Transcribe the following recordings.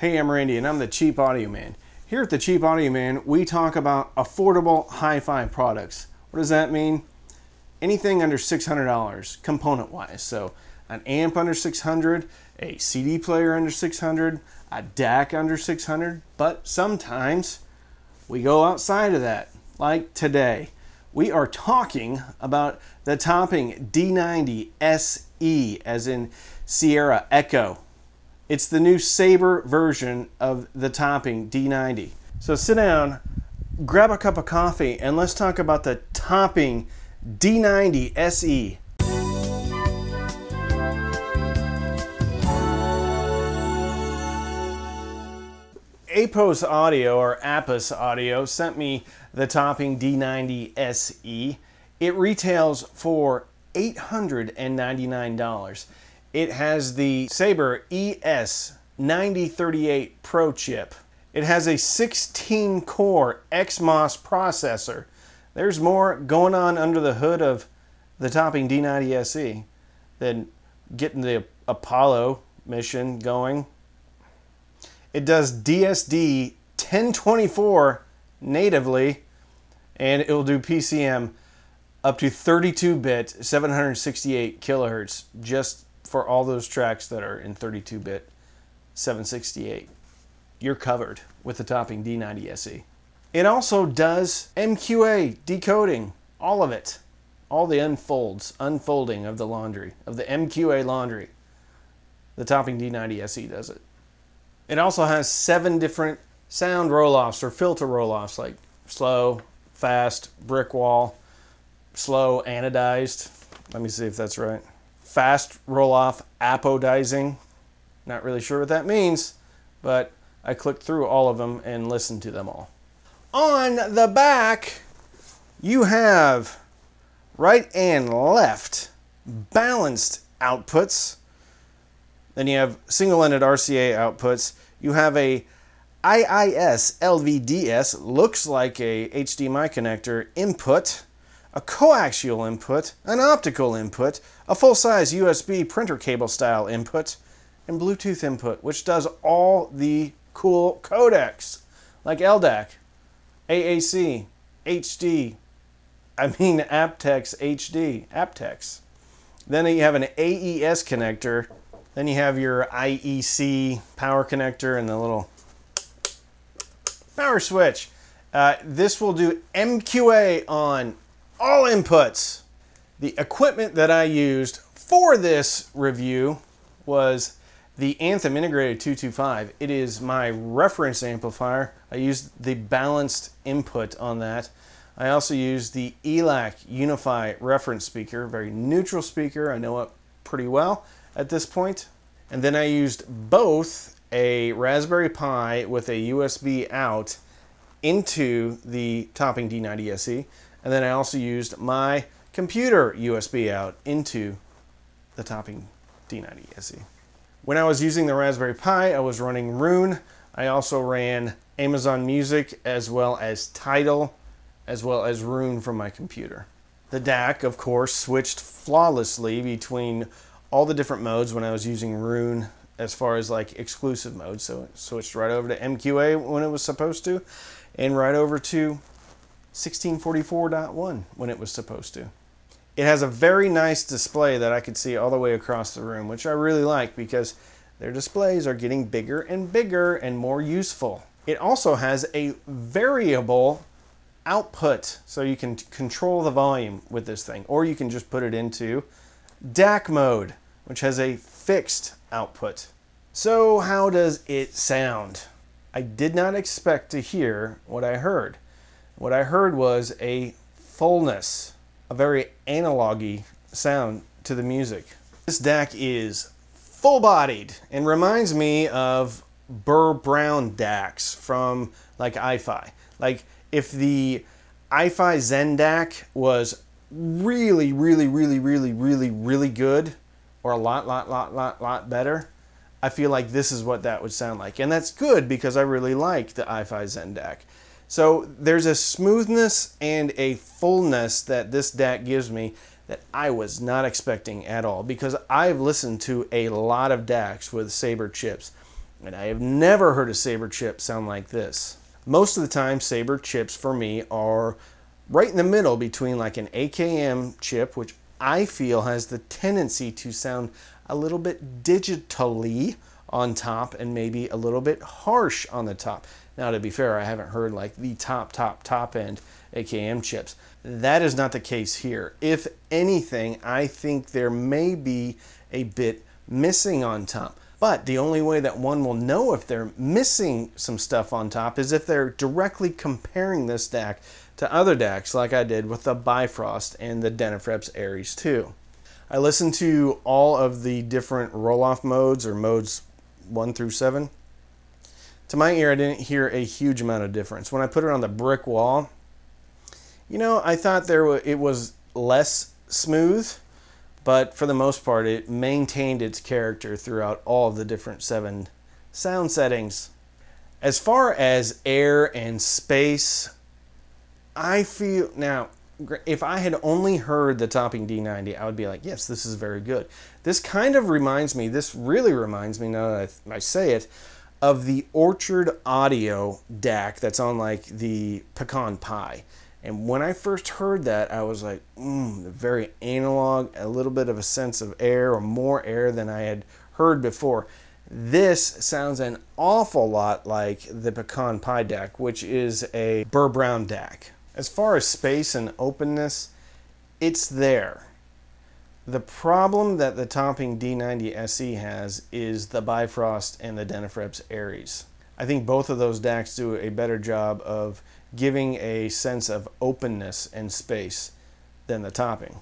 Hey, I'm Randy and I'm the Cheap Audio Man. Here at the Cheap Audio Man, we talk about affordable hi-fi products. What does that mean? Anything under $600 component-wise. So an amp under $600, a CD player under $600, a DAC under $600, but sometimes we go outside of that. Like today, we are talking about the topping D90se, as in Sierra Echo. It's the new Sabre version of the topping D90. So sit down, grab a cup of coffee, and let's talk about the topping D90se. Apos Audio, or Apos Audio, sent me the topping D90se. It retails for $899. It has the Sabre ES9038 Pro chip. It has a 16-core XMOS processor. There's more going on under the hood of the topping D90se than getting the Apollo mission going. It does DSD 1024 natively, and it will do PCM up to 32-bit 768 kilohertz, just for all those tracks that are in 32-bit 768. You're covered with the topping D90se. It also does MQA decoding, all of it. All the unfolding of the laundry, of the MQA laundry. The topping D90se does it. It also has 7 different sound roll-offs or filter roll-offs, like slow, fast, brick wall, slow, anodized. Let me see if that's right. Fast roll-off apodizing. Not really sure what that means, but I clicked through all of them and listened to them all. On the back, you have right and left balanced outputs. Then you have single-ended RCA outputs. You have a IIS LVDS, looks like a HDMI connector input, a coaxial input, an optical input, a full-size USB printer cable style input, and Bluetooth input, which does all the cool codecs like LDAC, AAC, HD, aptX HD, aptX. Then you have an AES connector. Then you have your IEC power connector and the little power switch. This will do MQA on all inputs. The equipment that I used for this review was the Anthem Integrated 225. It is my reference amplifier. I used the balanced input on that. I also used the ELAC Unify reference speaker, very neutral speaker. I know it pretty well at this point. And then I used both a Raspberry Pi with a USB out into the topping D90se, and then I also used my computer USB out into the topping D90se. When I was using the Raspberry Pi, I was running Roon. I also ran Amazon Music, as well as Tidal, as well as Roon from my computer. The DAC, of course, switched flawlessly between all the different modes when I was using Roon, as far as like exclusive modes. So it switched right over to MQA when it was supposed to, and right over to 1644.1 when it was supposed to. It has a very nice display that I could see all the way across the room, which I really like because their displays are getting bigger and more useful. It also has a variable output, so you can control the volume with this thing, or you can just put it into DAC mode, which has a fixed output. So how does it sound? I did not expect to hear what I heard. What I heard was a fullness, a very analog-y sound to the music. This DAC is full-bodied and reminds me of Burr Brown DACs from like iFi. Like if the iFi Zen DAC was really good, or a lot better, I feel like this is what that would sound like. And that's good because I really like the iFi Zen DAC. So there's a smoothness and a fullness that this DAC gives me that I was not expecting at all, because I've listened to a lot of DACs with Sabre chips, And I have never heard a Sabre chip sound like this. Most of the time, Sabre chips for me are right in the middle between like an AKM chip, which I feel has the tendency to sound a little bit digitally on top and maybe a little bit harsh on the top. Now, to be fair, I haven't heard like the top end AKM chips. That is not the case here. If anything, I think there may be a bit missing on top. But the only way that one will know if they're missing some stuff on top is if they're directly comparing this DAC to other DACs like I did with the Bifrost and the DACs Aries 2. I listened to all of the different roll-off modes, or modes 1 through 7. To my ear, I didn't hear a huge amount of difference. When I put it on the brick wall, you know, I thought it was less smooth, but for the most part, it maintained its character throughout all of the different 7 sound settings. As far as air and space, I feel, now, if I had only heard the topping D90, I would be like, yes, this is very good. This kind of reminds me, this really reminds me, now that I say it, of the Orchard Audio DAC that's on like the Pecan Pie. And when I first heard that, I was like, very analog, a little bit of a sense of air, or more air than I had heard before. This sounds an awful lot like the Pecan Pie DAC, which is a Burr Brown DAC. As far as space and openness, it's there. The problem that the topping D90se has is the Bifrost and the DACs Aries. I think both of those DACs do a better job of giving a sense of openness and space than the topping.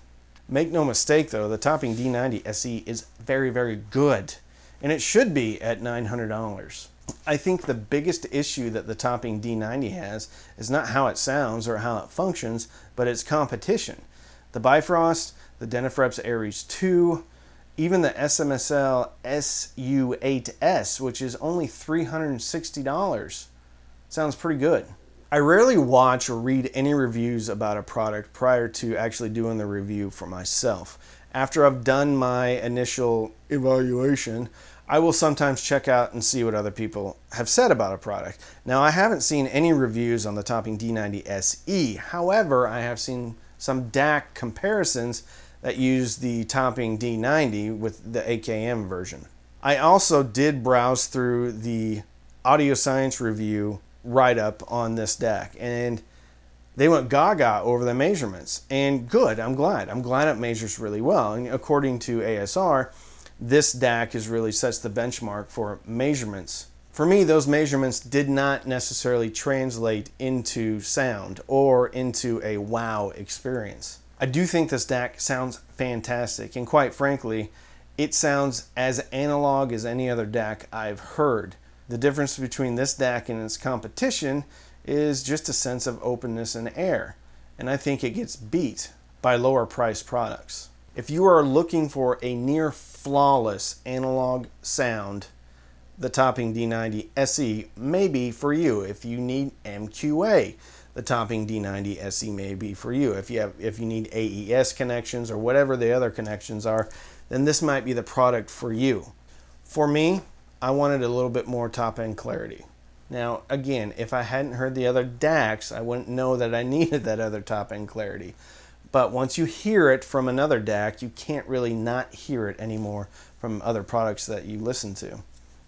Make no mistake though, the topping D90se is very, very good, and it should be at $900. I think the biggest issue that the topping D90 has is not how it sounds or how it functions, but its competition. The Bifrost, the DACs Aries 2, even the SMSL SU8S, which is only $360, sounds pretty good. I rarely watch or read any reviews about a product prior to actually doing the review for myself. After I've done my initial evaluation, I will sometimes check out and see what other people have said about a product. Now, I haven't seen any reviews on the topping D90se. However, I have seen some DAC comparisons that use the topping D90 with the AKM version. I also did browse through the Audio Science review write-up on this DAC, and they went gaga over the measurements. And good, I'm glad it measures really well. And according to ASR, this DAC really sets the benchmark for measurements. For me, those measurements did not necessarily translate into sound or into a wow experience. I do think this DAC sounds fantastic, and quite frankly, it sounds as analog as any other DAC I've heard. The difference between this DAC and its competition is just a sense of openness and air, and I think it gets beat by lower priced products. If you are looking for a near flawless analog sound, the topping D90se may be for you. If you need MQA, the topping D90se may be for you. If you need AES connections or whatever the other connections are, then this might be the product for you. For me, I wanted a little bit more top-end clarity. Now, again, if I hadn't heard the other DACs, I wouldn't know that I needed that other top-end clarity. But once you hear it from another DAC, you can't really not hear it anymore from other products that you listen to.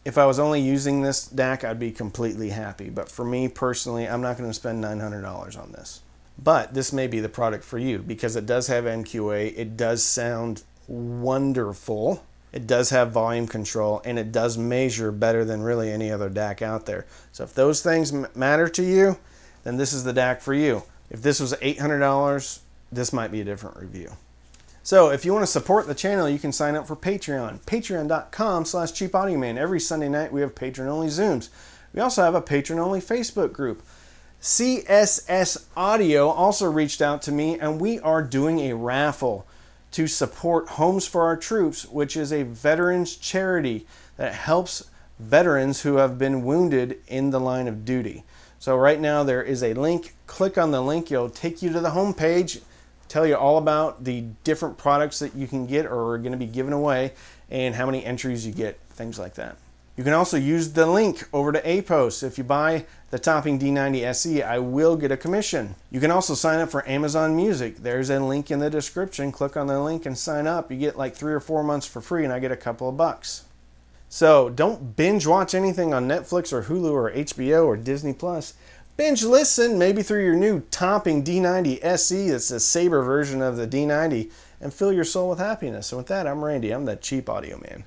If I was only using this DAC, I'd be completely happy. But for me personally, I'm not going to spend $900 on this. But this may be the product for you because it does have MQA, it does sound wonderful, it does have volume control, and it does measure better than really any other DAC out there. So if those things matter to you, then this is the DAC for you. If this was $800, this might be a different review. So if you want to support the channel, you can sign up for Patreon. Patreon.com/cheapaudioman. Every Sunday night we have patron-only Zooms. We also have a patron-only Facebook group. CSS Audio also reached out to me, and we are doing a raffle to support Homes for Our Troops, which is a veterans charity that helps veterans who have been wounded in the line of duty. So right now there is a link. Click on the link. It'll take you to the home page, tell you all about the different products that you can get or are going to be given away and how many entries you get, things like that. You can also use the link over to APOS. If you buy the Topping D90se, I will get a commission. You can also sign up for Amazon Music. There's a link in the description. Click on the link and sign up. You get like 3 or 4 months for free, and I get a couple of bucks. So don't binge watch anything on Netflix or Hulu or HBO or Disney Plus. Binge listen, maybe through your new Topping D90se. It's a Sabre version of the D90, and fill your soul with happiness. And with that, I'm Randy. I'm the Cheap Audio Man.